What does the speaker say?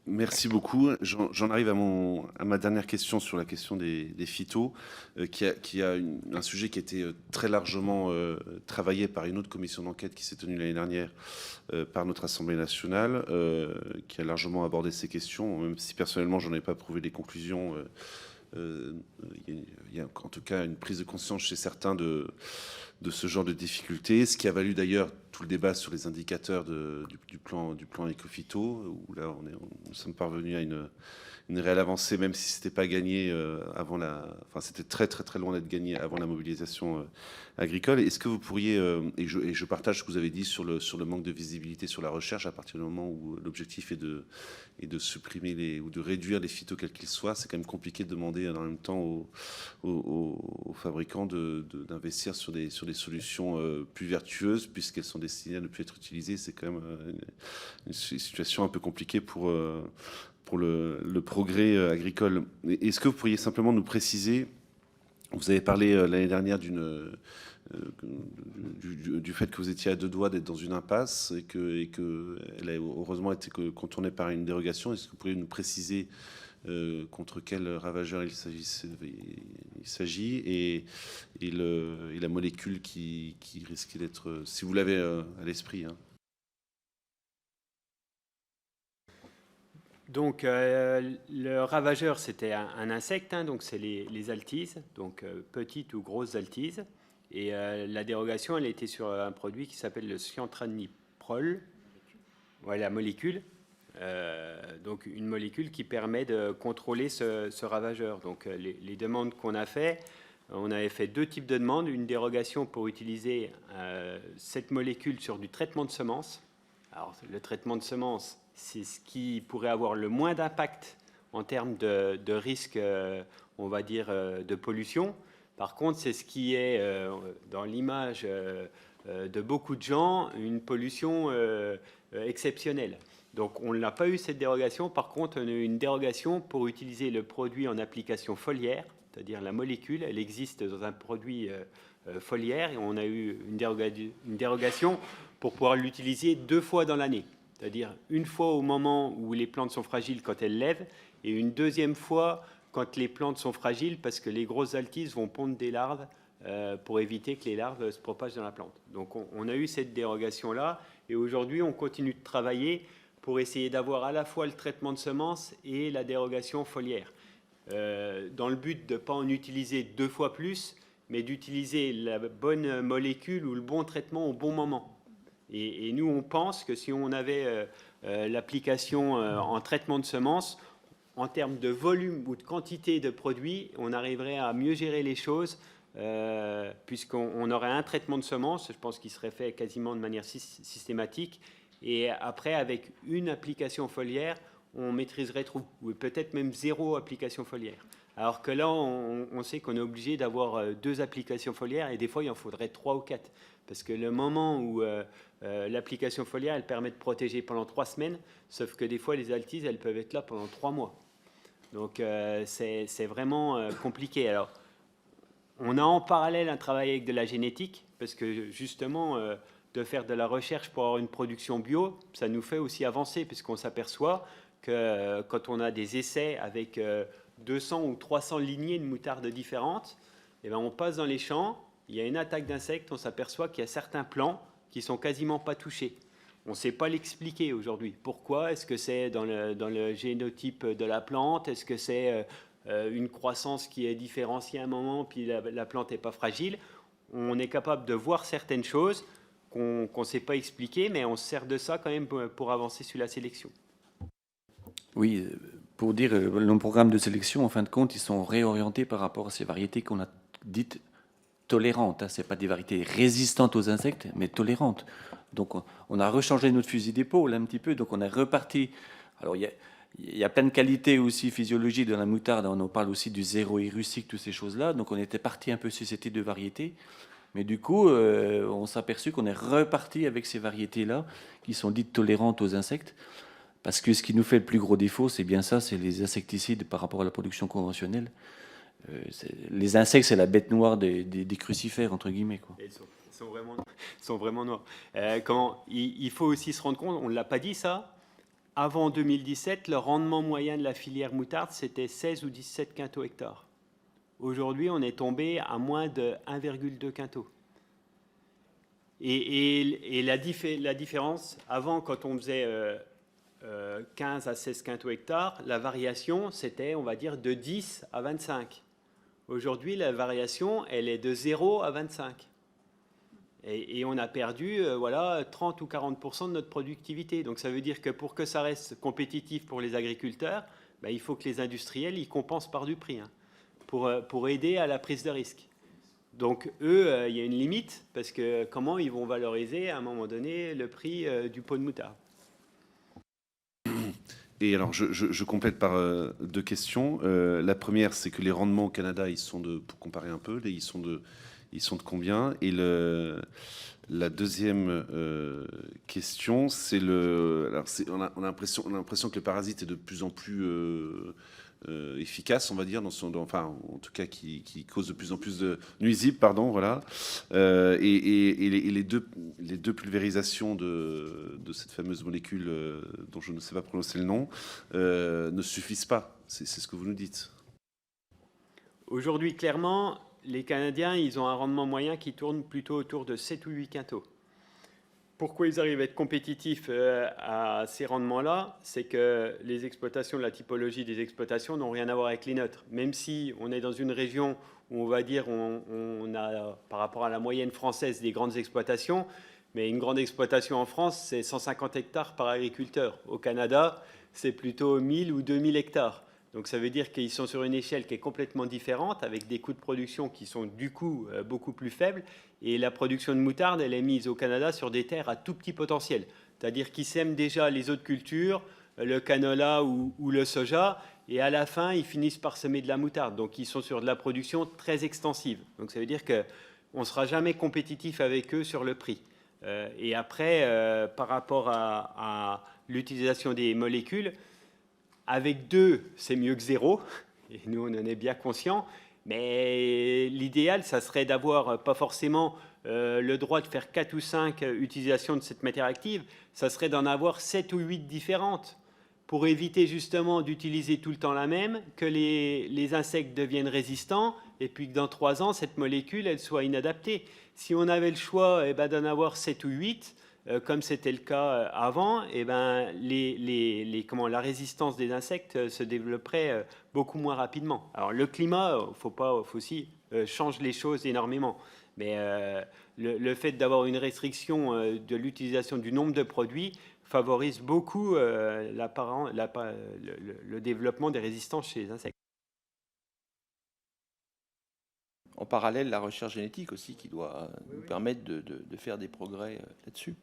Merci beaucoup. J'en arrive à ma dernière question sur la question des phytos, qui a un sujet qui a été très largement travaillé par une autre commission d'enquête qui s'est tenue l'année dernière par notre Assemblée nationale, qui a largement abordé ces questions, même si personnellement j'en ai pas prouvé les conclusions. Il y a en tout cas une prise de conscience chez certains de ce genre de difficultés, ce qui a valu d'ailleurs tout le débat sur les indicateurs du plan Ecophyto, où là nous sommes parvenus à une réelle avancée, même si c'était pas gagné avant enfin c'était très très très loin d'être gagné avant la mobilisation agricole. Est-ce que vous pourriez, et je partage ce que vous avez dit sur le manque de visibilité sur la recherche, à partir du moment où l'objectif est de supprimer ou de réduire les phytos quels qu'ils soient, c'est quand même compliqué de demander en même temps aux fabricants d'investir sur des solutions plus vertueuses, puisqu'elles sont destinées à ne plus être utilisées. C'est quand même une situation un peu compliquée pour le progrès agricole. Est-ce que vous pourriez simplement nous préciser, vous avez parlé l'année dernière du fait que vous étiez à deux doigts d'être dans une impasse et que elle a heureusement été contournée par une dérogation. Est-ce que vous pourriez nous préciser contre quel ravageur il s'agit et la molécule qui risquait d'être, si vous l'avez à l'esprit, hein. Donc, le ravageur, c'était un insecte, hein, donc c'est les altises, donc petites ou grosses altises. Et la dérogation, elle était sur un produit qui s'appelle le cyantraniliprol, voilà, la molécule. Donc, une molécule qui permet de contrôler ce ravageur. Donc, les demandes qu'on a fait, on avait fait deux types de demandes. Une dérogation pour utiliser cette molécule sur du traitement de semences. Alors, le traitement de semences, c'est ce qui pourrait avoir le moins d'impact en termes de risque, on va dire, de pollution. Par contre, c'est ce qui est, dans l'image de beaucoup de gens, une pollution exceptionnelle. Donc, on n'a pas eu cette dérogation. Par contre, on a eu une dérogation pour utiliser le produit en application foliaire, c'est-à-dire la molécule. Elle existe dans un produit foliaire et on a eu une dérogation pour pouvoir l'utiliser 2 fois dans l'année. C'est-à-dire une fois au moment où les plantes sont fragiles quand elles lèvent et une deuxième fois quand les plantes sont fragiles parce que les grosses altises vont pondre des larves pour éviter que les larves se propagent dans la plante. Donc on a eu cette dérogation-là et aujourd'hui on continue de travailler pour essayer d'avoir à la fois le traitement de semences et la dérogation foliaire. Dans le but de ne pas en utiliser 2 fois plus, mais d'utiliser la bonne molécule ou le bon traitement au bon moment. Et nous, on pense que si on avait l'application en traitement de semences, en termes de volume ou de quantité de produits, on arriverait à mieux gérer les choses, puisqu'on aurait un traitement de semences, je pense qu'il serait fait quasiment de manière systématique, et après, avec une application foliaire, on maîtriserait tout, ou peut-être même 0 application foliaire. Alors que là, on sait qu'on est obligé d'avoir 2 applications foliaires, et des fois, il en faudrait 3 ou 4. Parce que le moment où l'application foliaire, elle permet de protéger pendant 3 semaines, sauf que des fois, les altises, elles peuvent être là pendant 3 mois. Donc, c'est vraiment compliqué. Alors, on a en parallèle un travail avec de la génétique, parce que justement, de faire de la recherche pour avoir une production bio, ça nous fait aussi avancer, puisqu'on s'aperçoit que quand on a des essais avec 200 ou 300 lignées de moutarde différentes, et bien on passe dans les champs, il y a une attaque d'insectes, on s'aperçoit qu'il y a certains plants qui sont quasiment pas touchés. On ne sait pas l'expliquer aujourd'hui. Pourquoi? Est-ce que c'est dans le génotype de la plante? Est-ce que c'est une croissance qui est différenciée à un moment, puis la plante n'est pas fragile? On est capable de voir certaines choses qu'on ne sait pas expliquer, mais on se sert de ça quand même pour avancer sur la sélection. Oui, pour dire, nos programmes de sélection, en fin de compte, ils sont réorientés par rapport à ces variétés qu'on a dites tolérantes. Ce n'est pas des variétés résistantes aux insectes, mais tolérantes. Donc, on a rechangé notre fusil d'épaule un petit peu. Donc, on est reparti. Alors, il y a plein de qualités aussi physiologiques dans la moutarde. On en parle aussi du zéro rustique, toutes ces choses-là. Donc, on était parti un peu sur ces types de variétés. Mais du coup, on s'est aperçu qu'on est reparti avec ces variétés-là, qui sont dites tolérantes aux insectes. Parce que ce qui nous fait le plus gros défaut, c'est bien ça, c'est les insecticides par rapport à la production conventionnelle. Les insectes, c'est la bête noire des crucifères, entre guillemets, quoi. Ils sont vraiment noirs. Il faut aussi se rendre compte, on ne l'a pas dit ça, avant 2017, le rendement moyen de la filière moutarde, c'était 16 ou 17 quintaux hectares. Aujourd'hui, on est tombé à moins de 1,2 quintaux. Et la différence, avant, quand on faisait 15 à 16 quintaux hectares, la variation, c'était, on va dire, de 10 à 25. Aujourd'hui, la variation, elle est de 0 à 25. Et on a perdu voilà, 30 ou 40% de notre productivité. Donc ça veut dire que pour que ça reste compétitif pour les agriculteurs, ben, il faut que les industriels ils compensent par du prix hein, pour aider à la prise de risque. Donc eux, il y a une limite parce que comment ils vont valoriser à un moment donné le prix du pot de moutarde. Et alors, je complète par deux questions. La première, c'est que les rendements au Canada, ils sont de, pour comparer un peu, ils sont de combien? Et la deuxième question, c'est alors on a l'impression que le parasite est de plus en plus efficace, on va dire, enfin, en tout cas, qui cause de plus en plus de nuisibles, pardon, voilà. Et les deux pulvérisations de cette fameuse molécule dont je ne sais pas prononcer le nom ne suffisent pas. C'est ce que vous nous dites. Aujourd'hui, clairement, les Canadiens, ils ont un rendement moyen qui tourne plutôt autour de 7 ou 8 quintaux. Pourquoi ils arrivent à être compétitifs à ces rendements-là? C'est que les exploitations, la typologie des exploitations n'ont rien à voir avec les nôtres. Même si on est dans une région où on va dire on a, par rapport à la moyenne française, des grandes exploitations, mais une grande exploitation en France, c'est 150 hectares par agriculteur. Au Canada, c'est plutôt 1000 ou 2000 hectares. Donc ça veut dire qu'ils sont sur une échelle qui est complètement différente, avec des coûts de production qui sont du coup beaucoup plus faibles. Et la production de moutarde, elle est mise au Canada sur des terres à tout petit potentiel. C'est-à-dire qu'ils sèment déjà les autres cultures, le canola ou le soja, et à la fin, ils finissent par semer de la moutarde. Donc ils sont sur de la production très extensive. Donc ça veut dire qu'on ne sera jamais compétitif avec eux sur le prix. Et après, par rapport à l'utilisation des molécules, avec 2, c'est mieux que 0, et nous, on en est bien conscients, mais l'idéal, ça serait d'avoir pas forcément le droit de faire 4 ou 5 utilisations de cette matière active, ça serait d'en avoir 7 ou 8 différentes, pour éviter justement d'utiliser tout le temps la même, que les insectes deviennent résistants, et puis que dans 3 ans, cette molécule, elle soit inadaptée. Si on avait le choix d'en avoir 7 ou 8, comme c'était le cas avant, la résistance des insectes se développerait beaucoup moins rapidement. Alors le climat, faut aussi change les choses énormément. Mais le fait d'avoir une restriction de l'utilisation du nombre de produits favorise beaucoup le développement des résistances chez les insectes. En parallèle, la recherche génétique aussi qui doit nous permettre de faire des progrès là-dessus.